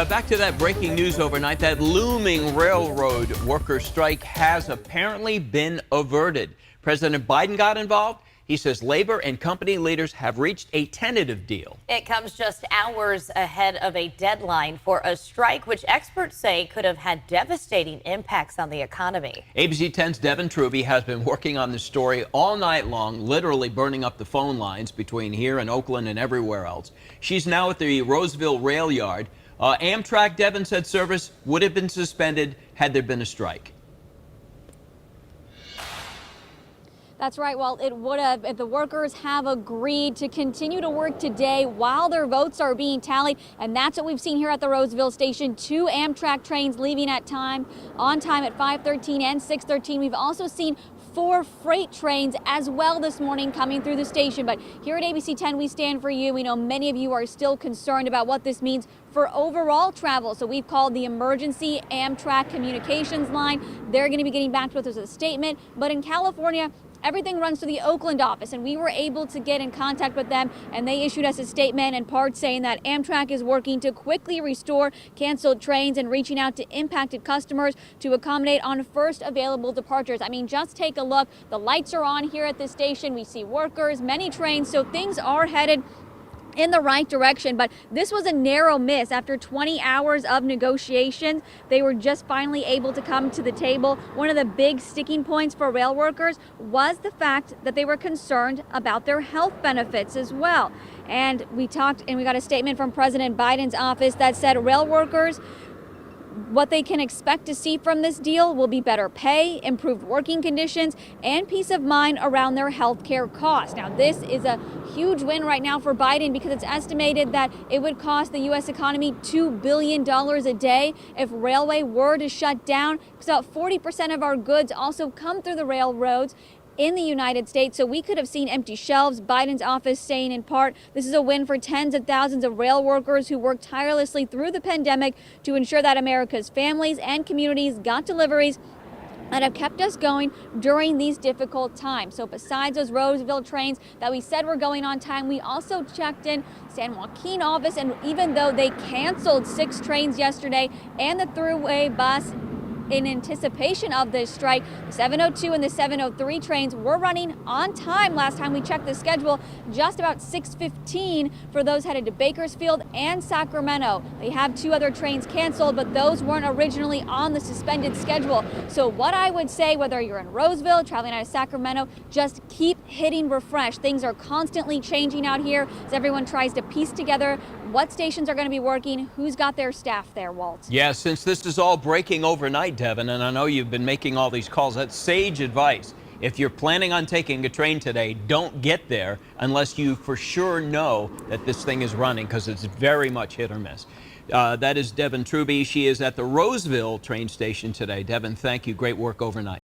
back to that breaking news overnight. That looming railroad worker strike has apparently been averted. President Biden got involved. He says labor and company leaders have reached a tentative deal. It comes just hours ahead of a deadline for a strike, which experts say could have had devastating impacts on the economy. ABC 10's Devin Truby has been working on this story all night long, literally burning up the phone lines between here and Oakland and everywhere else. She's now at the Roseville rail yard. Amtrak, Devin, said service would have been suspended had there been a strike. That's right. Well, it would have if the workers have agreed to continue to work today while their votes are being tallied. And that's what we've seen here at the Roseville station. 2 Amtrak trains leaving on time at 5:13 and 6:13. We've also seen 4 freight trains as well this morning coming through the station. But here at ABC 10, we stand for you. We know many of you are still concerned about what this means for overall travel. So we've called the emergency Amtrak communications line. They're going to be getting back to us with a statement. But in California, everything runs to the Oakland office, and we were able to get in contact with them, and they issued us a statement in part saying that Amtrak is working to quickly restore canceled trains and reaching out to impacted customers to accommodate on first available departures. I mean, just take a look. The lights are on here at the station. We see workers, many trains, so things are headed in the right direction. But this was a narrow miss. After 20 hours of negotiations, they were just finally able to come to the table. One of the big sticking points for rail workers was the fact that they were concerned about their health benefits as well. And we talked and we got a statement from President Biden's office that said rail workers, what they can expect to see from this deal will be better pay, improved working conditions, and peace of mind around their health care costs. Now, this is a huge win right now for Biden because it's estimated that it would cost the U.S. economy $2 billion a day if railway were to shut down, because about 40% of our goods also come through the railroads in the United States. So we could have seen empty shelves. Biden's office saying in part, this is a win for tens of thousands of rail workers who worked tirelessly through the pandemic to ensure that America's families and communities got deliveries that have kept us going during these difficult times. So besides those Roseville trains that we said were going on time, we also checked in San Joaquin office, and even though they canceled 6 trains yesterday and the throughway bus in anticipation of this strike, the 702 and the 703 trains were running on time last time we checked the schedule, just about 6:15 for those headed to Bakersfield and Sacramento. They have 2 other trains canceled, but those weren't originally on the suspended schedule. So what I would say, whether you're in Roseville, traveling out of Sacramento, just keep hitting refresh. Things are constantly changing out here as everyone tries to piece together what stations are going to be working, who's got their staff there, Walt. Yeah, since this is all breaking overnight, Devin, and I know you've been making all these calls, that's sage advice. If you're planning on taking a train today, don't get there unless you for sure know that this thing is running, because it's very much hit or miss. That is Devin Truby. She is at the Roseville train station today. Devin, thank you. Great work overnight.